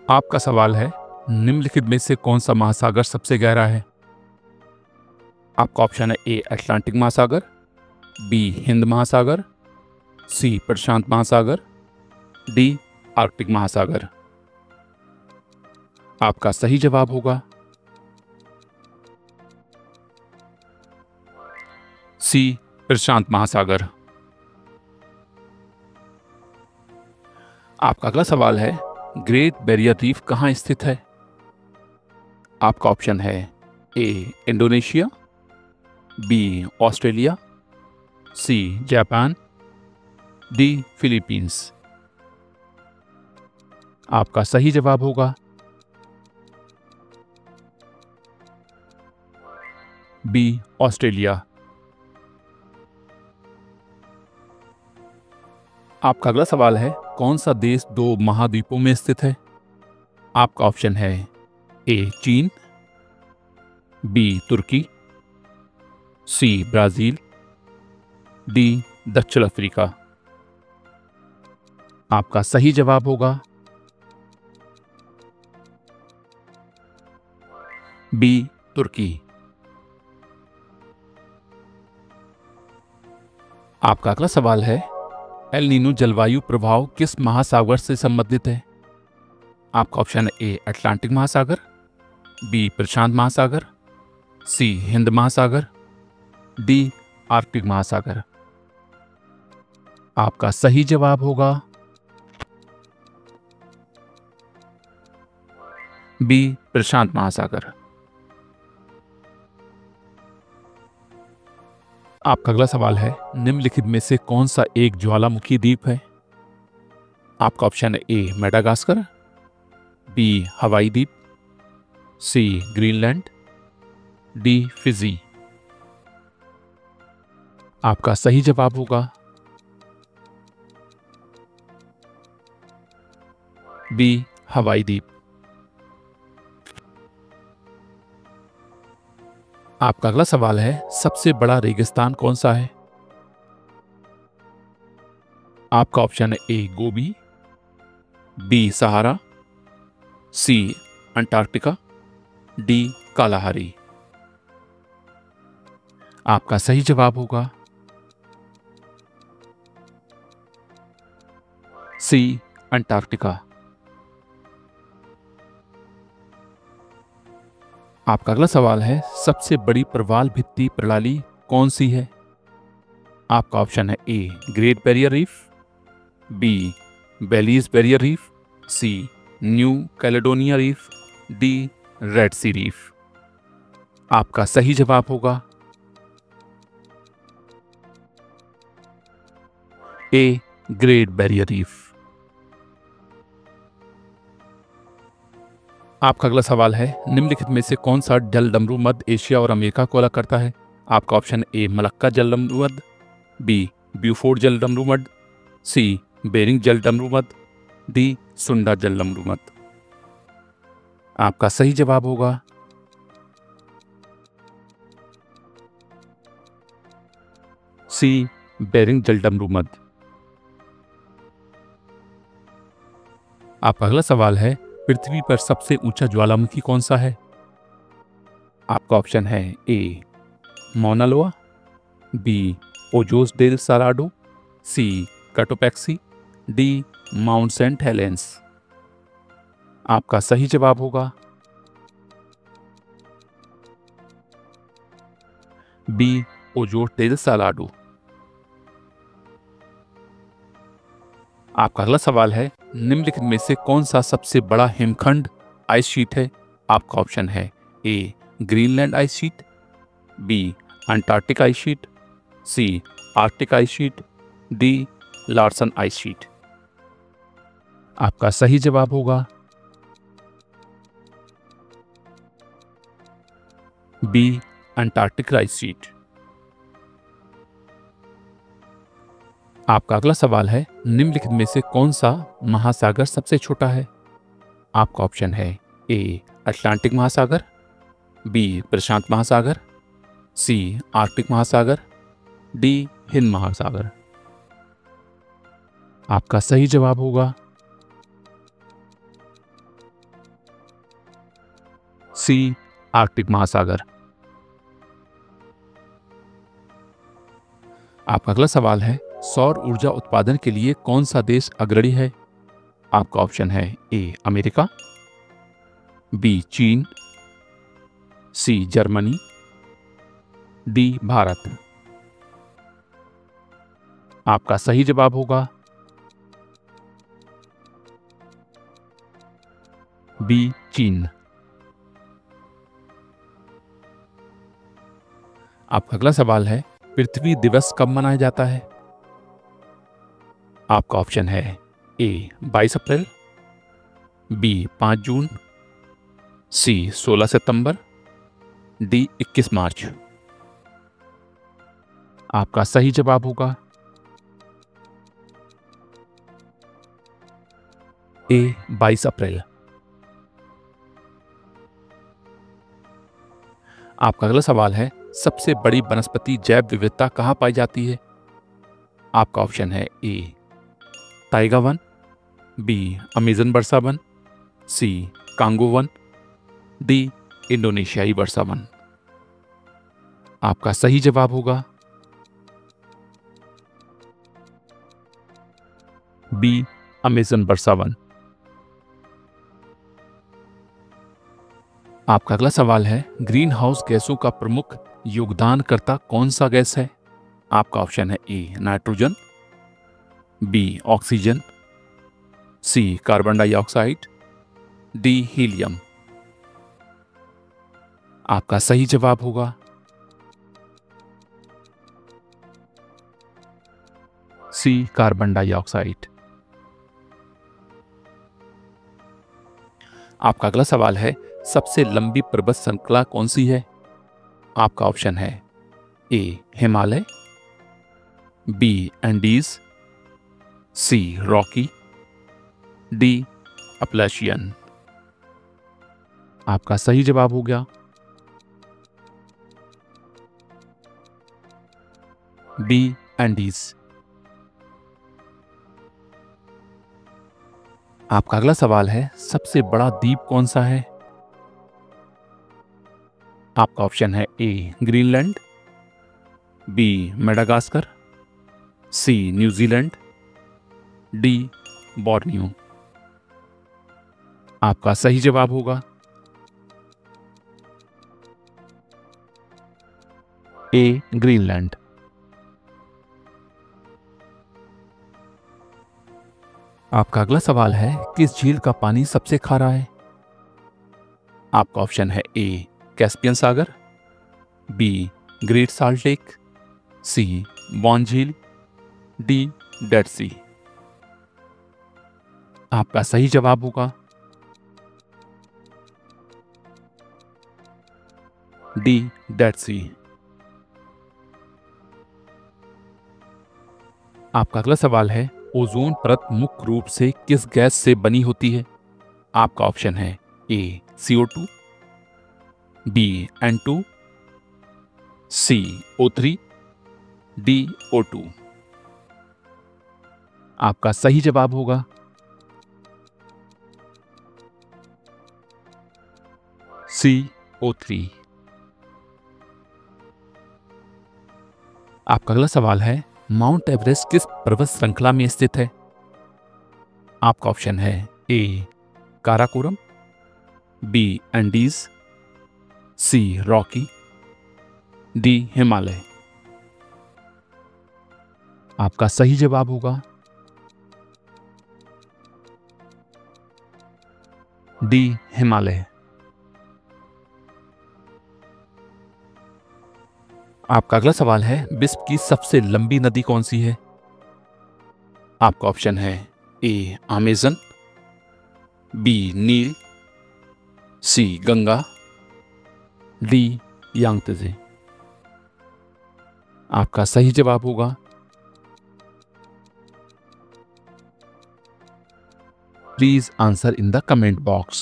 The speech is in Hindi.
आपका सवाल है, निम्नलिखित में से कौन सा महासागर सबसे गहरा है? आपका ऑप्शन है ए अटलांटिक महासागर, बी हिंद महासागर, सी प्रशांत महासागर, डी आर्कटिक महासागर। आपका सही जवाब होगा सी प्रशांत महासागर। आपका अगला सवाल है, ग्रेट बैरियर रीफ कहाँ स्थित है? आपका ऑप्शन है A Indonesia, B Australia, C Japan, D Philippines. आपका सही जवाब होगा बी ऑस्ट्रेलिया। आपका अगला सवाल है, कौन सा देश दो महाद्वीपों में स्थित है? आपका ऑप्शन है ए चीन, बी तुर्की, सी ब्राजील, डी दक्षिण अफ्रीका। आपका सही जवाब होगा बी तुर्की। आपका अगला सवाल है, एल नीनो जलवायु प्रभाव किस महासागर से संबंधित है? आपका ऑप्शन है ए अटलांटिक महासागर, बी प्रशांत महासागर, सी हिंद महासागर, डी आर्कटिक महासागर। आपका सही जवाब होगा बी प्रशांत महासागर। आपका अगला सवाल है, निम्नलिखित में से कौन सा एक ज्वालामुखी द्वीप है? आपका ऑप्शन है ए मेडागास्कर, बी हवाई द्वीप, सी ग्रीनलैंड, डी फिजी। आपका सही जवाब होगा बी हवाई द्वीप। आपका अगला सवाल है, सबसे बड़ा रेगिस्तान कौन सा है? आपका ऑप्शन है ए गोबी, बी सहारा, सी अंटार्कटिका, डी कालाहारी। आपका सही जवाब होगा सी अंटार्कटिका। आपका अगला सवाल है, सबसे बड़ी प्रवाल भित्ति प्रणाली कौन सी है? आपका ऑप्शन है A Great Barrier Reef, B Belize Barrier Reef, C New Caledonia Reef, D Red Sea Reef. आपका सही जवाब होगा ए ग्रेट बैरियर रीफ। आपका अगला सवाल है, निम्नलिखित में से कौन सा जलडमरू मध्य एशिया और अमेरिका को अलग करता है? आपका ऑप्शन ए मलक्का जलडमरू मध्य, बी ब्यूफोर्ड जलडमरू मध्य, सी बेरिंग जलडमरू मध्य, डी सुंडा जलडमरू मध्य। आपका सही जवाब होगा सी बेरिंग जलडमरू मध्य। आपका अगला सवाल है, पृथ्वी पर सबसे ऊंचा ज्वालामुखी कौन सा है? आपका ऑप्शन है ए मौना लोआ, बी ओजोस डेल सालाडो, सी कटोपैक्सी, डी माउंट सेंट हेलेंस। आपका सही जवाब होगा बी ओजोस डेल सालाडो। आपका अगला सवाल है, निम्नलिखित में से कौन सा सबसे बड़ा हिमखंड आइस शीट है? आपका ऑप्शन है A Greenland ice sheet, B Antarctic ice sheet, C Arctic ice sheet, D Larsen ice sheet. आपका सही जवाब होगा बी अंटार्कटिक आइस शीट। आपका अगला सवाल है, निम्नलिखित में से कौन सा महासागर सबसे छोटा है? आपका ऑप्शन है ए अटलांटिक महासागर, बी प्रशांत महासागर, सी आर्कटिक महासागर, डी हिंद महासागर। आपका सही जवाब होगा सी आर्कटिक महासागर। आपका अगला सवाल है, सौर ऊर्जा उत्पादन के लिए कौन सा देश अग्रणी है? आपका ऑप्शन है ए अमेरिका, बी चीन, सी जर्मनी, डी भारत। आपका सही जवाब होगा बी चीन। आपका अगला सवाल है, पृथ्वी दिवस कब मनाया जाता है? आपका ऑप्शन है ए 22 अप्रैल, बी 5 जून, सी 16 सितंबर, डी 21 मार्च। आपका सही जवाब होगा ए 22 अप्रैल। आपका अगला सवाल है, सबसे बड़ी वनस्पति जैव विविधता कहाँ पाई जाती है? आपका ऑप्शन है ए ताइगा वन, बी अमेजन वर्षा वन, सी कांगो वन, डी इंडोनेशियाई वर्षा वन। आपका सही जवाब होगा बी अमेजन वर्षा वन। आपका अगला सवाल है, ग्रीन हाउस गैसों का प्रमुख योगदानकर्ता कौन सा गैस है? आपका ऑप्शन है A nitrogen, B oxygen, C carbon dioxide, D helium. आपका सही जवाब होगा सी कार्बन डाइऑक्साइड। आपका अगला सवाल है, सबसे लंबी पर्वत श्रृंखला कौन सी है? आपका ऑप्शन है ए हिमालय, बी एंडीज, सी रॉकी, डी अपलाशियन। आपका सही जवाब हो गया बी एंडीज। आपका अगला सवाल है, सबसे बड़ा द्वीप कौन सा है? आपका ऑप्शन है A Greenland, B Madagascar, C New Zealand, D Borneo. आपका सही जवाब होगा ए ग्रीनलैंड। आपका अगला सवाल है, किस झील का पानी सबसे खारा है? आपका ऑप्शन है ए कैस्पियन सागर, B Great Salt Lake, C Van झील, डी डेड सी। आपका सही जवाब होगा डी डेड सी। आपका अगला सवाल है, ओजोन परत मुख्य रूप से किस गैस से बनी होती है? आपका ऑप्शन है ए CO2, बी N2, सी O3, डी O2। आपका सही जवाब होगा सी O3। आपका अगला सवाल है, माउंट एवरेस्ट किस पर्वत श्रृंखला में स्थित है? आपका ऑप्शन है ए काराकोरम, बी एंडीज, सी रॉकी, डी हिमालय। आपका सही जवाब होगा डी हिमालय। आपका अगला सवाल है, विश्व की सबसे लंबी नदी कौन सी है? आपका ऑप्शन है ए अमेजन, बी नील, सी गंगा, डी यांगत्जे। आपका सही जवाब होगा please answer in the comment box.